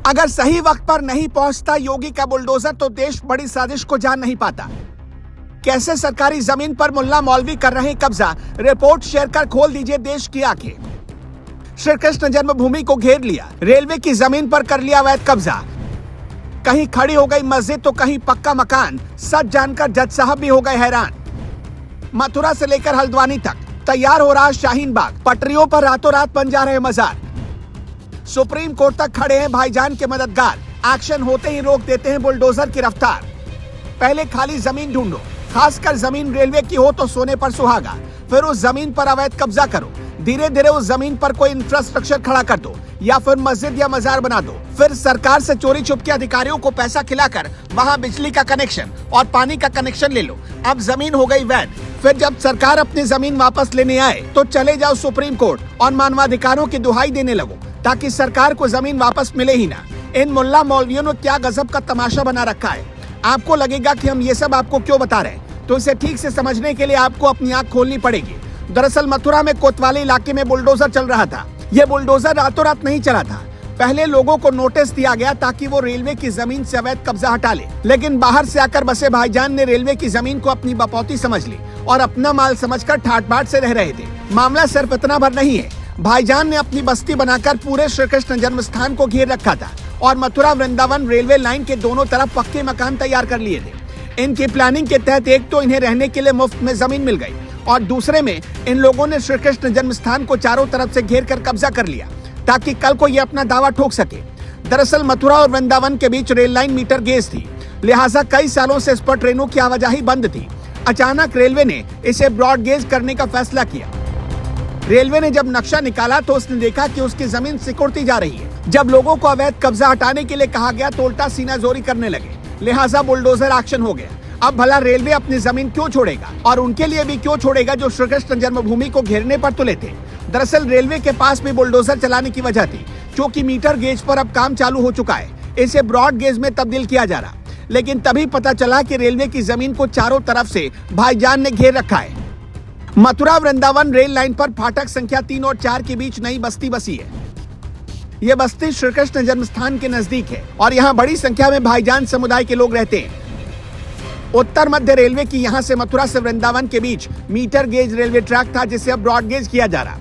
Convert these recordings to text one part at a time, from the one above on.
अगर सही वक्त पर नहीं पहुंचता योगी का बुलडोजर तो देश बड़ी साजिश को जान नहीं पाता। कैसे सरकारी जमीन पर मुल्ला मौलवी कर रहे कब्जा, रिपोर्ट शेयर कर खोल दीजिए देश की आंखें। श्री कृष्ण जन्मभूमि को घेर लिया, रेलवे की जमीन पर कर लिया अवैध कब्जा। कहीं खड़ी हो गई मस्जिद तो कहीं पक्का मकान, सच जानकर जज साहब भी हो गए हैरान। मथुरा से लेकर हल्द्वानी तक तैयार हो रहा शाहीन बाग, पटरियों पर रातों रात बन जा रहे मजार। सुप्रीम कोर्ट तक खड़े हैं भाईजान के मददगार, एक्शन होते ही रोक देते हैं बुलडोजर की रफ्तार। पहले खाली जमीन ढूंढो, खासकर जमीन रेलवे की हो तो सोने पर सुहागा, फिर उस जमीन पर अवैध कब्जा करो। धीरे धीरे उस जमीन पर कोई इंफ्रास्ट्रक्चर खड़ा कर दो या फिर मस्जिद या मजार बना दो। फिर सरकार से चोरी छुप के अधिकारियों को पैसा खिलाकर वहां बिजली का कनेक्शन और पानी का कनेक्शन ले लो। अब जमीन हो गई वैध। फिर जब सरकार अपनी जमीन वापस लेने आए तो चले जाओ सुप्रीम कोर्ट और मानवाधिकारों की दुहाई देने लगो ताकि सरकार को जमीन वापस मिले ही ना। इन मुल्ला मौलवियों ने क्या गजब का तमाशा बना रखा है। आपको लगेगा कि हम ये सब आपको क्यों बता रहे हैं, तो इसे ठीक से समझने के लिए आपको अपनी आंख खोलनी पड़ेगी। दरअसल मथुरा में कोतवाली इलाके में बुलडोजर चल रहा था। यह बुलडोजर रातों रात नहीं चला था। पहले लोगों को नोटिस दिया गया ताकि वो रेलवे की जमीन से अवैध कब्जा हटा ले, लेकिन बाहर से आकर बसे भाईजान ने रेलवे की जमीन को अपनी बपौती समझ ली और अपना माल समझकर ठाट बाट से रह रहे थे। मामला सिर्फ इतना भर नहीं है, भाईजान ने अपनी बस्ती बनाकर पूरे श्री कृष्ण जन्म स्थान को घेर रखा था और मथुरा वृंदावन रेलवे लाइन के दोनों तरफ पक्के मकान तैयार कर लिए थे। इनकी प्लानिंग के तहत एक तो इन्हें रहने के लिए मुफ्त में जमीन मिल गई और दूसरे में इन लोगों ने श्री कृष्ण जन्म स्थान को चारों तरफ से घेर कर कब्जा कर लिया ताकि कल को ये अपना दावा ठोक सके। दरअसल मथुरा और वृंदावन के बीच रेल लाइन मीटर गेज थी, लिहाजा कई सालों से इस पर ट्रेनों की आवाजाही बंद थी। अचानक रेलवे ने इसे ब्रॉड गेज करने का फैसला किया। रेलवे ने जब नक्शा निकाला तो उसने देखा कि उसकी जमीन सिकुड़ती जा रही है। जब लोगों को अवैध कब्जा हटाने के लिए कहा गया तो उल्टा सीनाजोरी करने लगे, लिहाजा बुलडोजर एक्शन हो गया। अब भला रेलवे अपनी जमीन क्यों छोड़ेगा, और उनके लिए भी क्यों छोड़ेगा जो श्री कृष्ण जन्मभूमि को घेरने पर तुले थे। दरअसल रेलवे के पास भी बुलडोजर चलाने की वजह थी, क्योंकि मीटर गेज पर अब काम चालू हो चुका है। इसे ब्रॉड गेज में तब्दील किया जा रहा, लेकिन तभी पता चला कि रेलवे की जमीन को चारों तरफ से भाईजान ने घेर रखा है। मथुरा वृंदावन रेल लाइन पर फाटक संख्या 3 और 4 के बीच नई बस्ती बसी है। यह बस्ती श्री कृष्ण जन्म स्थान के नजदीक है और यहाँ बड़ी संख्या में भाईजान समुदाय के लोग रहते हैं। उत्तर मध्य रेलवे की यहाँ से मथुरा से वृंदावन के बीच मीटर गेज रेलवे ट्रैक था, जिसे अब ब्रॉड गेज किया जा रहा।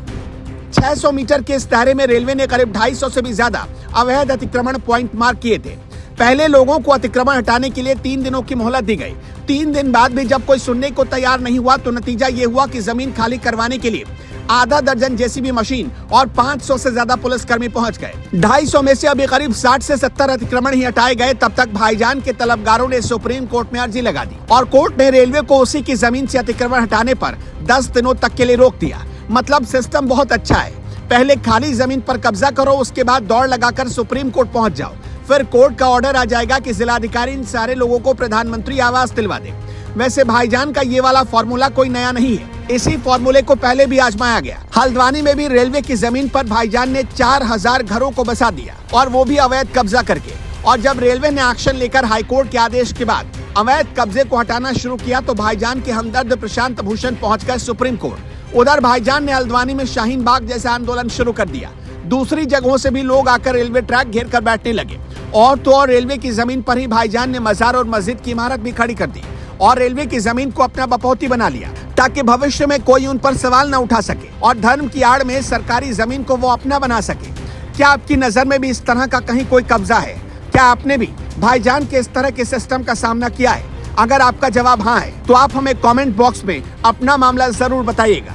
600 मीटर के इस दायरे में रेलवे ने करीब 250 से भी ज्यादा अवैध अतिक्रमण पॉइंट मार्क किए थे। पहले लोगों को अतिक्रमण हटाने के लिए 3 दिनों की मोहलत दी गई। 3 दिन बाद भी जब कोई सुनने को तैयार नहीं हुआ तो नतीजा ये हुआ कि जमीन खाली करवाने के लिए आधा दर्जन जेसीबी मशीन और 500 से ज्यादा पुलिसकर्मी पहुंच गए। 250 में से अभी करीब 60 से 70 अतिक्रमण ही हटाए गए। तब तक भाईजान के तलबगारों ने सुप्रीम कोर्ट में अर्जी लगा दी और कोर्ट ने रेलवे को उसी की जमीन से अतिक्रमण हटाने पर 10 दिनों तक के लिए रोक दिया। मतलब सिस्टम बहुत अच्छा है। पहले खाली जमीन पर कब्जा करो, उसके बाद दौड़ लगाकर सुप्रीम कोर्ट पहुंच जाओ, फिर कोर्ट का ऑर्डर आ जाएगा कि जिलाधिकारी इन सारे लोगों को प्रधानमंत्री आवास दिलवा दे। वैसे भाईजान का ये वाला फॉर्मूला कोई नया नहीं है, इसी फॉर्मूले को पहले भी आजमाया गया। हल्द्वानी में भी रेलवे की जमीन पर भाईजान ने 4000 घरों को बसा दिया और वो भी अवैध कब्जा करके। और जब रेलवे ने एक्शन लेकर हाईकोर्ट के आदेश के बाद अवैध कब्जे को हटाना शुरू किया तो भाईजान के हमदर्द प्रशांत भूषण पहुंच गए सुप्रीम कोर्ट। उधर भाईजान ने हल्द्वानी में शाहीन बाग जैसा आंदोलन शुरू कर दिया। दूसरी जगहों से भी लोग आकर रेलवे ट्रैक घेर कर बैठने लगे और तो और रेलवे की जमीन पर ही भाईजान ने मजार और मस्जिद की इमारत भी खड़ी कर दी और रेलवे की जमीन को अपना बपौती बना लिया ताकि भविष्य में कोई उन पर सवाल न उठा सके और धर्म की आड़ में सरकारी जमीन को वो अपना बना सके। क्या आपकी नजर में भी इस तरह का कहीं कोई कब्जा है? क्या आपने भी भाईजान के इस तरह के सिस्टम का सामना किया है? अगर आपका जवाब हाँ है तो आप हमें कमेंट बॉक्स में अपना मामला जरूर बताइएगा।